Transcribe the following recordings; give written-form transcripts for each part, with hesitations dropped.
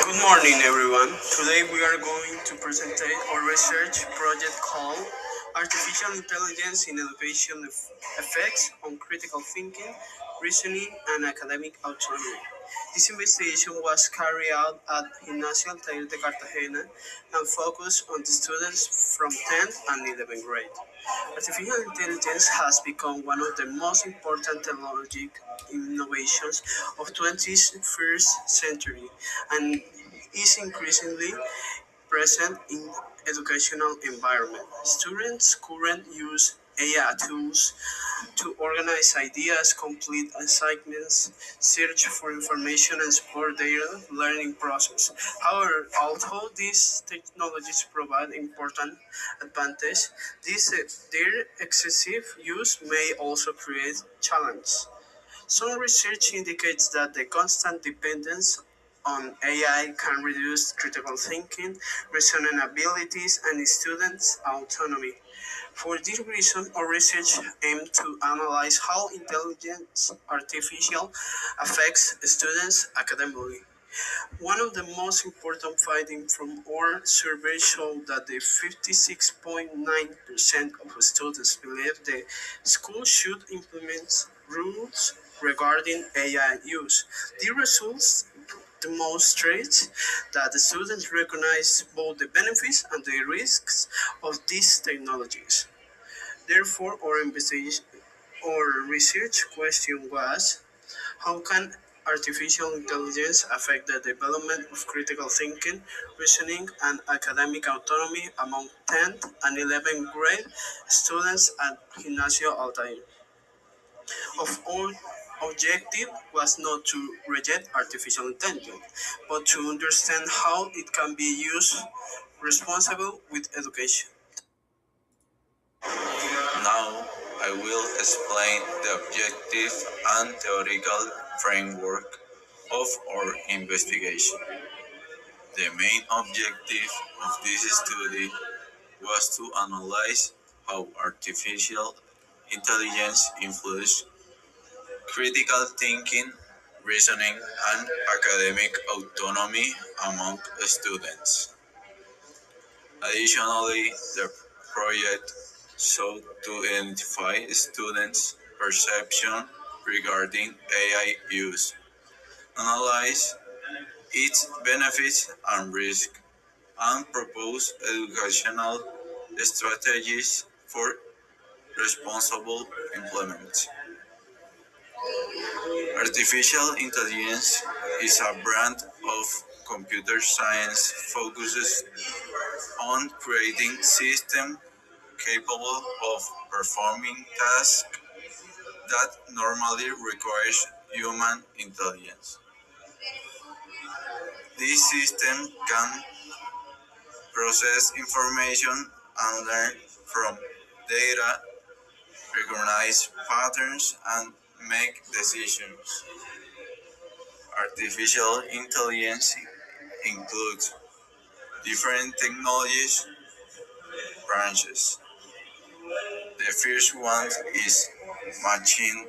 Good morning, everyone. Today we are going to present our research project called Artificial Intelligence in Education Effects on Critical Thinking, Reasoning, and Academic Autonomy. This investigation was carried out at Gimnasio Altair de Cartagena and focused on the students from 10th and 11th grade. Artificial intelligence has become one of the most important technological innovations of 21st century and is increasingly present in educational environment. Students currently use AI tools to organize ideas, complete assignments, search for information, and support their learning process. However, although these technologies provide important advantages, their excessive use may also create challenges. Some research indicates that the constant dependence on AI can reduce critical thinking, reasoning abilities, and students' autonomy. For this reason, our research aimed to analyze how intelligence artificial affects students academically. One of the most important findings from our survey showed that the 56.9% of students believe the school should implement rules regarding AI use. The results demonstrate that the students recognize both the benefits and the risks of these technologies. Therefore, our research question was how can artificial intelligence affect the development of critical thinking, reasoning, and academic autonomy among 10th and 11th grade students at Gimnasio Altair? Of all, objective was not to reject artificial intelligence, but to understand how it can be used responsible with education. Now I will explain the objective and theoretical framework of our investigation. The main objective of this study was to analyze how artificial intelligence influences critical thinking, reasoning, and academic autonomy among students. Additionally, the project sought to identify students' perception regarding AI use, analyze its benefits and risks, and propose educational strategies for responsible implementation. Artificial intelligence is a branch of computer science focuses on creating systems capable of performing tasks that normally requires human intelligence. This system can process information and learn from data, recognize patterns, and make decisions. Artificial intelligence includes different technologies branches. The first one is machine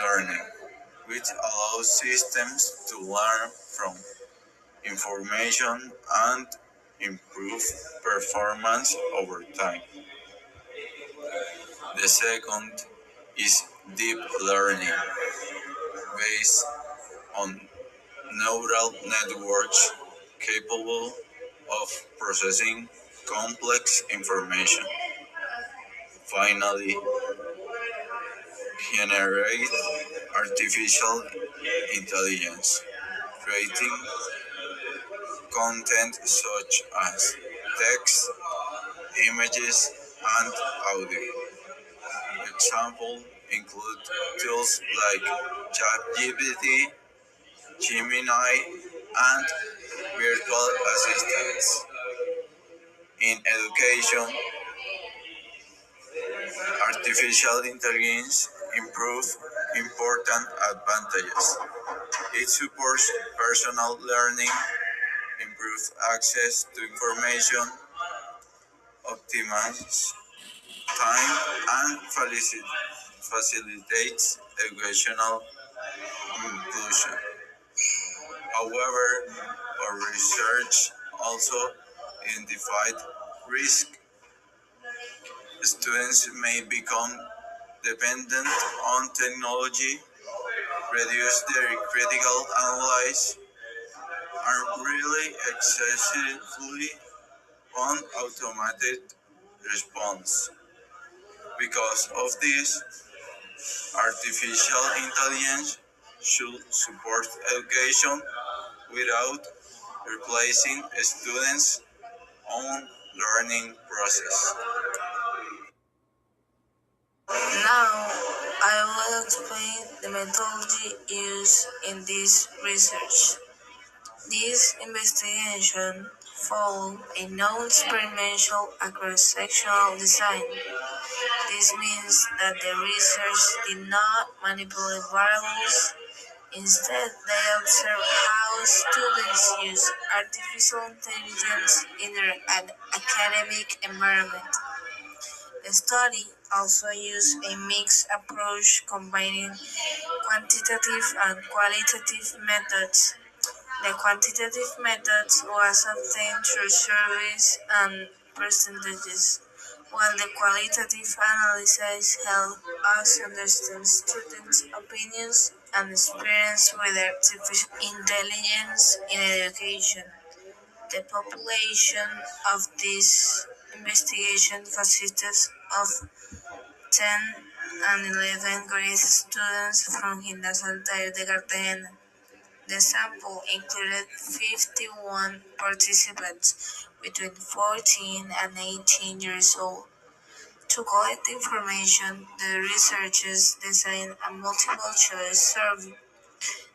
learning, which allows systems to learn from information and improve performance over time. The second is deep learning, based on neural networks capable of processing complex information. Finally, generate artificial intelligence, creating content such as text, images, and audio. Examples include tools like ChatGPT, Gemini, and virtual assistants. In education, artificial intelligence improves important advantages. It supports personal learning, improves access to information, optimizes time, and facilitates educational inclusion. However, our research also identified risk. Students may become dependent on technology, reduce their critical analysis, and rely excessively on automated response. Because of this, artificial intelligence should support education without replacing students' own learning process. Now, I will explain the methodology used in this research. This investigation followed a non-experimental cross-sectional design. This means that the research did not manipulate variables. Instead, they observed how students use artificial intelligence in their academic environment. The study also used a mixed approach combining quantitative and qualitative methods. The quantitative method was obtained through surveys and percentages, while the qualitative analysis helped us understand students' opinions and experience with artificial intelligence in education. The population of this investigation consisted of 10 and 11 grade students from Gimnasia Altair de Cartagena. The sample included 51 participants between 14 and 18 years old. To collect information, the researchers designed a multiple-choice survey.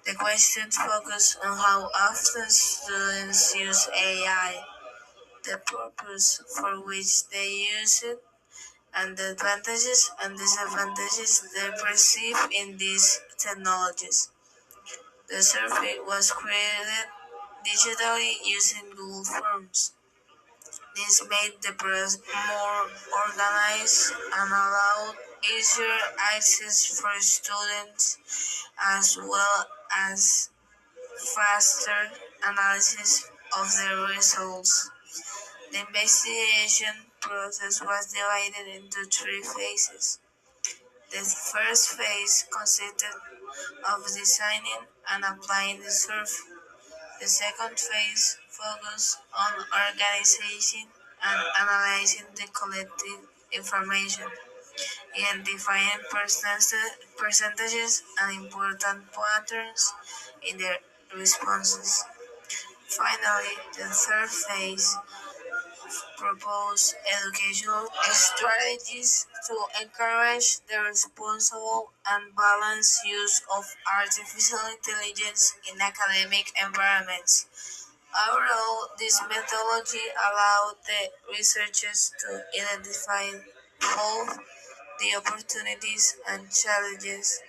The questions focus on how often students use AI, the purpose for which they use it, and the advantages and disadvantages they perceive in these technologies. The survey was created digitally using Google Forms. This made the process more organized and allowed easier access for students as well as faster analysis of the results. The investigation process was divided into three phases. The first phase consisted of designing and applying the survey. The second phase focused on organizing and analyzing the collected information, identifying percentages and important patterns in their responses. Finally, the third phase proposed educational strategies to encourage the responsible and balanced use of artificial intelligence in academic environments. Overall, this methodology allowed the researchers to identify both the opportunities and challenges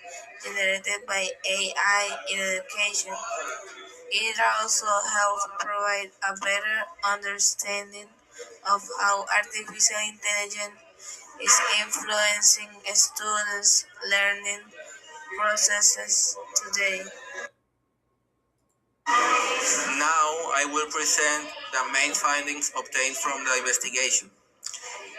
generated by AI in education. It also helped provide a better understanding of how artificial intelligence is influencing students' learning processes today. Now I will present the main findings obtained from the investigation.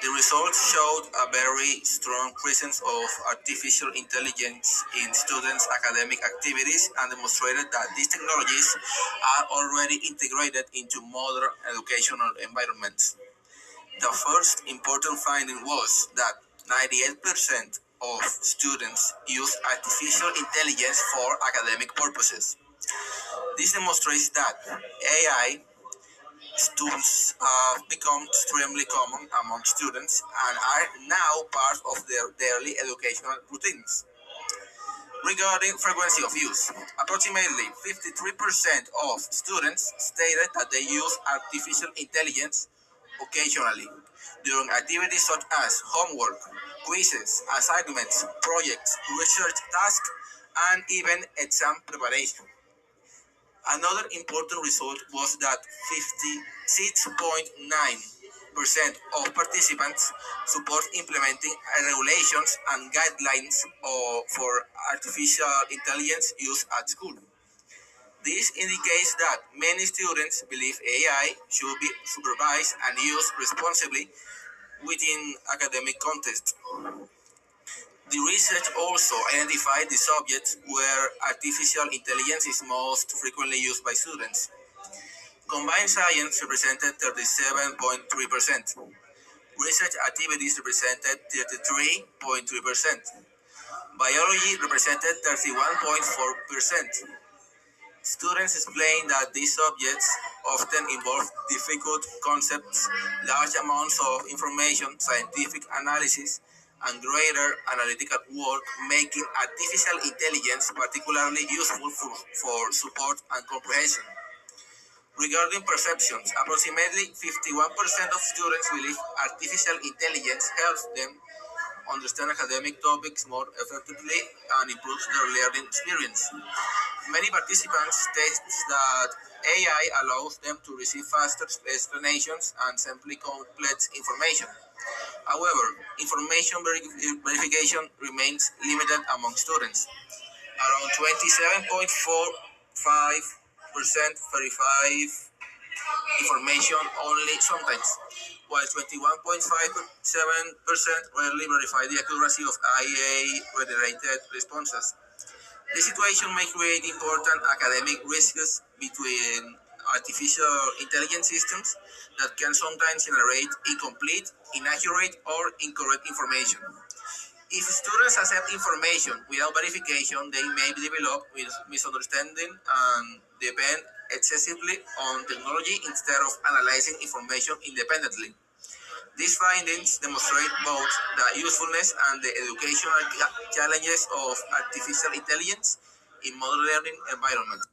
The results showed a very strong presence of artificial intelligence in students' academic activities and demonstrated that these technologies are already integrated into modern educational environments. The first important finding was that 98% of students use artificial intelligence for academic purposes. This demonstrates that AI tools have become extremely common among students and are now part of their daily educational routines. Regarding frequency of use, approximately 53% of students stated that they use artificial intelligence occasionally during activities such as homework, quizzes, assignments, projects, research tasks, and even exam preparation. Another important result was that 56.9% of participants support implementing regulations and guidelines for artificial intelligence use at school. This indicates that many students believe AI should be supervised and used responsibly within academic context. The research also identified the subjects where artificial intelligence is most frequently used by students. Combined science represented 37.3%. Research activities represented 33.3%. Biology represented 31.4%. Students explain that these subjects often involve difficult concepts, large amounts of information, scientific analysis, and greater analytical work, making artificial intelligence particularly useful for support and comprehension. Regarding perceptions, approximately 51% of students believe artificial intelligence helps them understand academic topics more effectively and improves their learning experience. Many participants state that AI allows them to receive faster explanations and simply complex information. However, information verification remains limited among students. Around 27.45% verify information only sometimes, while 21.57% rarely verify the accuracy of IA-related responses. This situation may create important academic risks between artificial intelligence systems that can sometimes generate incomplete, inaccurate, or incorrect information. If students accept information without verification, they may develop misunderstanding and depend excessively on technology instead of analyzing information independently. These findings demonstrate both the usefulness and the educational challenges of artificial intelligence in modern learning environments.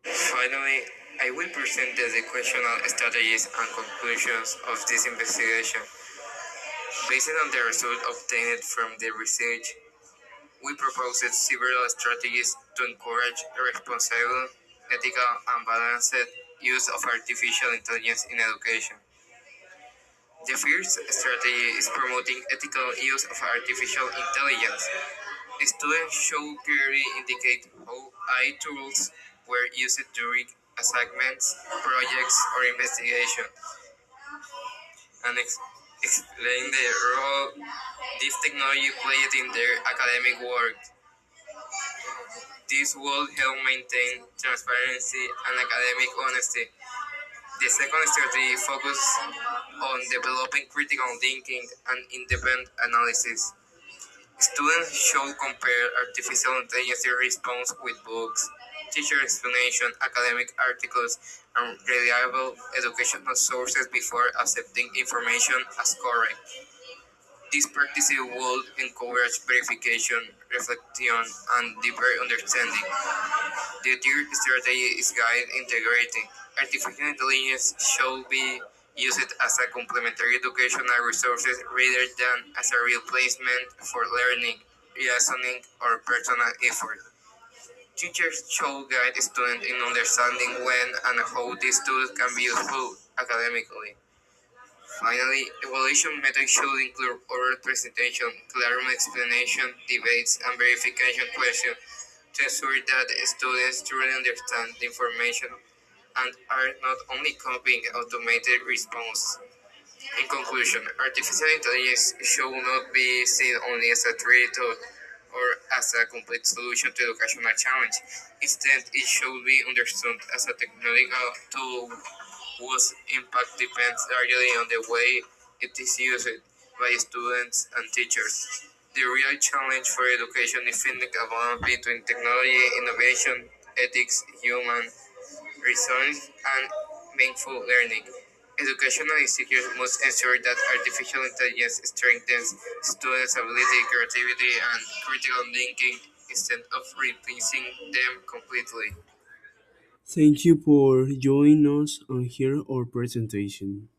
Finally, I will present the educational strategies and conclusions of this investigation. Based on the results obtained from the research, we proposed several strategies to encourage the responsible, ethical, and balanced use of artificial intelligence in education. The first strategy is promoting ethical use of artificial intelligence. Students should clearly indicate how AI tools were used during assignments, projects, or investigation, and explain the role this technology played in their academic work. This will help maintain transparency and academic honesty. The second strategy focuses on developing critical thinking and independent analysis. Students should compare artificial intelligence response with books, teacher explanation, academic articles, and reliable educational sources before accepting information as correct. This practice would encourage verification, reflection, and deeper understanding. The third strategy is guide integrating. Artificial intelligence should be used as a complementary educational resource rather than as a replacement for learning, reasoning, or personal effort. Teachers should guide students in understanding when and how these tools can be useful academically. Finally, evaluation methods should include oral presentation, clear explanation, debates, and verification questions to ensure that students truly understand the information and are not only copying automated response. In conclusion, artificial intelligence should not be seen only as a threat or as a complete solution to educational challenge. Instead, it should be understood as a technological tool whose impact depends largely on the way it is used by students and teachers. The real challenge for education is finding a balance between technology, innovation, ethics, human resource, and meaningful learning. Educational institutions must ensure that artificial intelligence strengthens students' ability, creativity, and critical thinking instead of replacing them completely. Thank you for joining us and hear our presentation.